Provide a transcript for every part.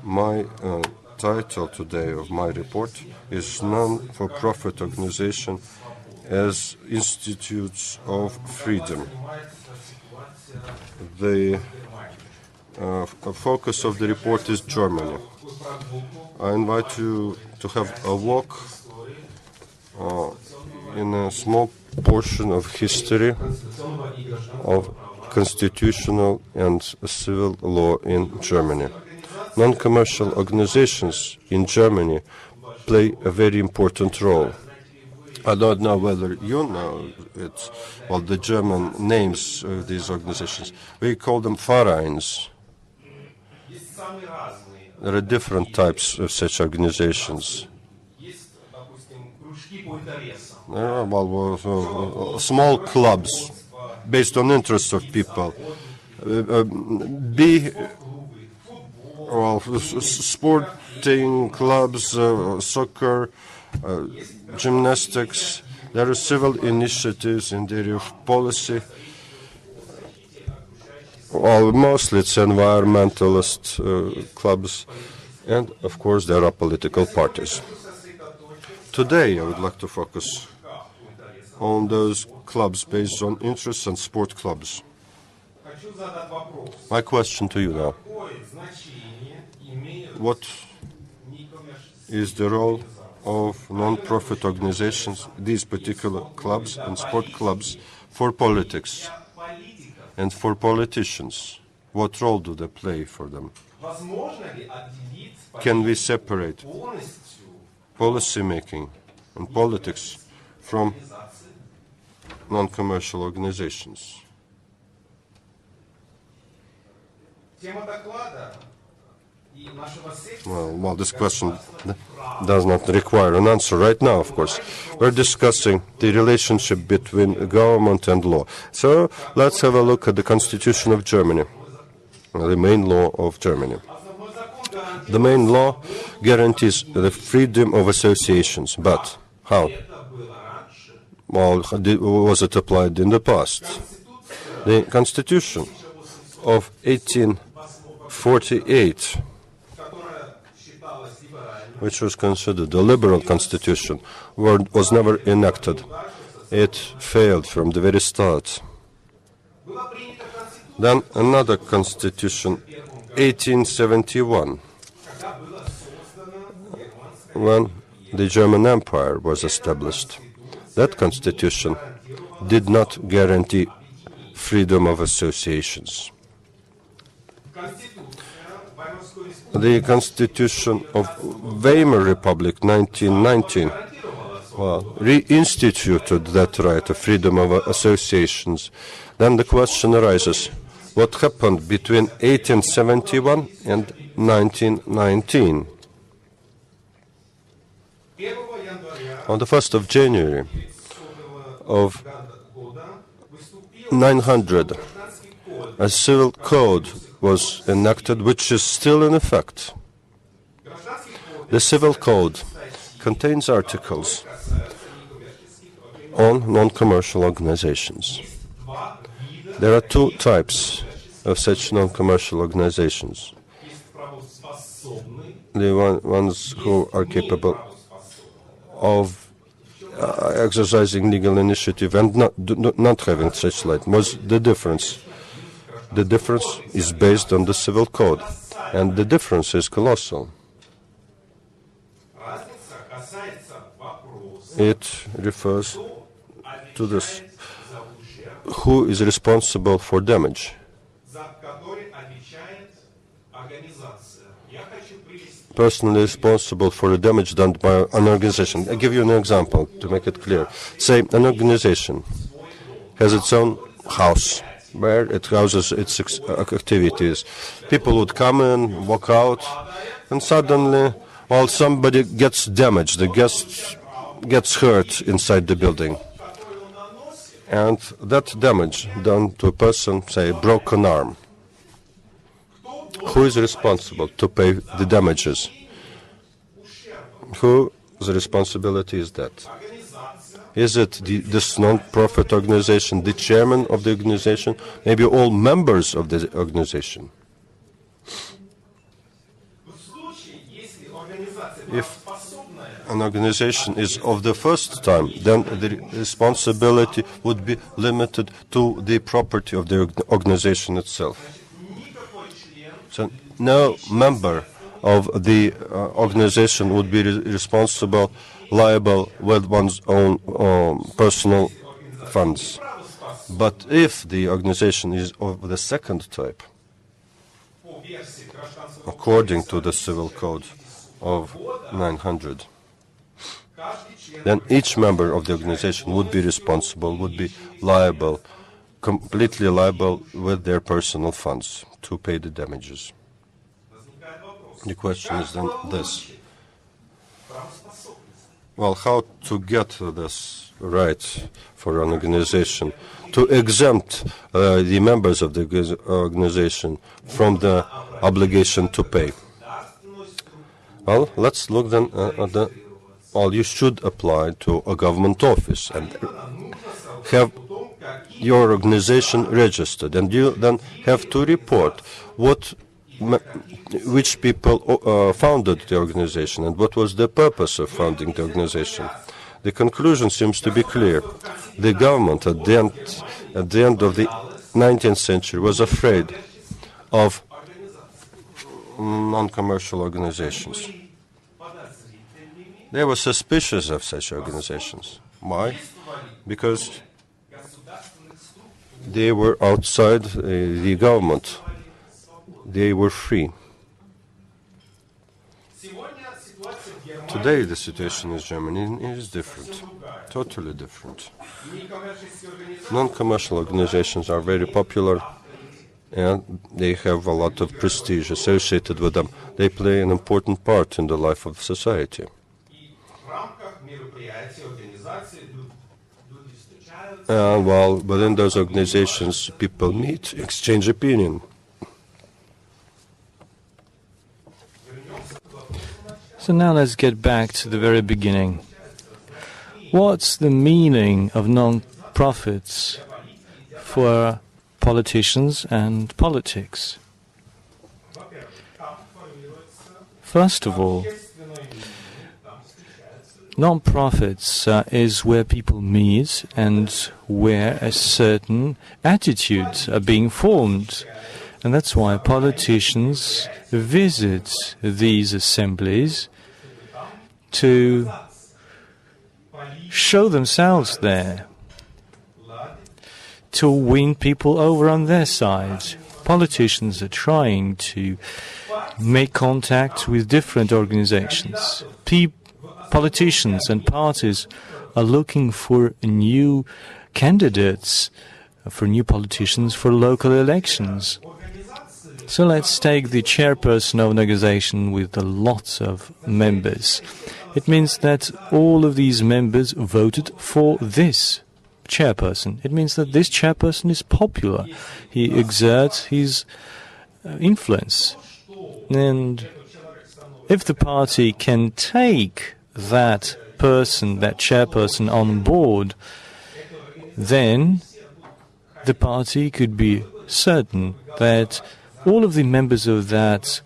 My title today of my report is Non-for-Profit Organization as Institutes of Freedom. The focus of the report is Germany. I invite you to have a walk in a small portion of history of constitutional and civil law in Germany. Non-commercial organizations in Germany play a very important role. I don't know whether you know it, well, the German names of these organizations. We call them Vereins. There are different types of such organizations. Small clubs based on interests of people. Sporting clubs, soccer, gymnastics. There are civil initiatives in the area of policy. Well, mostly it's environmentalist clubs, and of course there are political parties. Today I would like to focus on those clubs based on interests and sport clubs. My question to you now: what is the role of non-profit organizations, these particular clubs and sport clubs, for politics and for politicians? What role do they play for them? Can we separate policy making and politics from non-commercial organizations? Well, this question does not require an answer right now, of course. We're discussing the relationship between government and law. So let's have a look at the Constitution of Germany, the main law of Germany. The main law guarantees the freedom of associations, but how? Well, was it applied in the past? The Constitution of 1848, which was considered a liberal constitution, was never enacted. It failed from the very start. Then another constitution, 1871, when the German Empire was established. That constitution did not guarantee freedom of associations. The Constitution of Weimar Republic, 1919, reinstituted that right of freedom of associations. Then the question arises, what happened between 1871 and 1919? On the 1st of January of 900, a civil code was enacted, which is still in effect. The civil code contains articles on non-commercial organizations. There are two types of such non-commercial organizations. The ones who are capable of exercising legal initiative and not having such right. What's the difference? The difference is based on the civil code, and the difference is colossal. It refers to this: who is responsible for damage? Personally responsible for the damage done by an organization. I'll give you an example to make it clear. Say an organization has its own house where it houses its activities. People would come in, walk out, and suddenly, while somebody gets damaged, the guest gets hurt inside the building. And that damage done to a person, say, a broken arm. Who is responsible to pay the damages? Whose responsibility is that? Is it this non-profit organization, the chairman of the organization, maybe all members of the organization? If an organization is of the first time, then the responsibility would be limited to the property of the organization itself. So no member of the organization would be liable with one's own personal funds. But if the organization is of the second type, according to the Civil Code of 900, then each member of the organization would be responsible, would be liable, completely liable with their personal funds to pay the damages. The question is then this. Well, how to get this right for an organization to exempt the members of the organization from the obligation to pay? Well, let's look then at the... Well, you should apply to a government office and have your organization registered, and you then have to report which people founded the organization and what was the purpose of founding the organization. The conclusion seems to be clear. The government at the end of the 19th century was afraid of non-commercial organizations. They were suspicious of such organizations. Why? Because they were outside the government. They were free. Today the situation in Germany is different, totally different. Non-commercial organizations are very popular and they have a lot of prestige associated with them. They play an important part in the life of society. While within those organizations people meet, exchange opinion. So now let's get back to the very beginning. What's the meaning of non-profits for politicians and politics? First of all, non-profits is where people meet and where a certain attitudes are being formed. And that's why politicians visit these assemblies to show themselves there, to win people over on their side. Politicians are trying to make contact with different organizations. Politicians and parties are looking for new candidates, for new politicians for local elections. So let's take the chairperson of an organization with lots of members. It means that all of these members voted for this chairperson. It means that this chairperson is popular. He exerts his influence. And if the party can take that person, that chairperson, on board, then the party could be certain that all of the members of that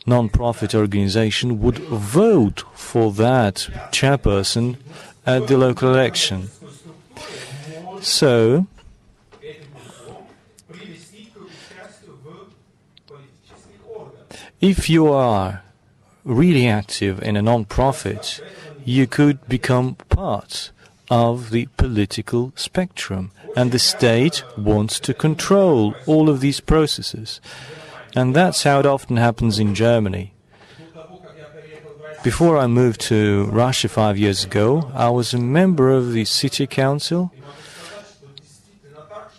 non-profit organization would vote for that chairperson at the local election. So, if you are really active in a non-profit, you could become part of the political spectrum, and the state wants to control all of these processes. And that's how it often happens in Germany. Before I moved to Russia 5 years ago, I was a member of the city council,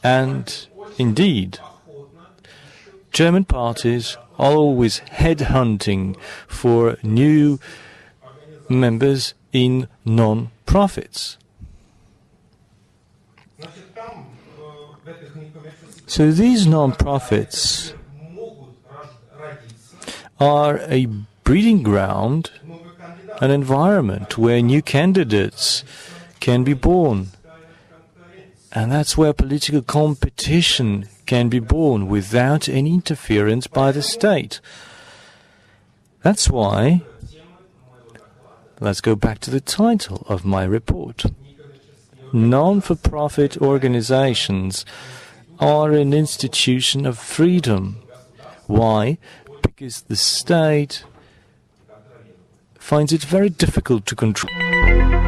and indeed, German parties are always headhunting for new members in non-profits. So these non-profits are a breeding ground, an environment where new candidates can be born. And that's where political competition can be born without any interference by the state. That's why, let's go back to the title of my report. Non-for-profit organizations are an institution of freedom. Why? Because the state finds it very difficult to control.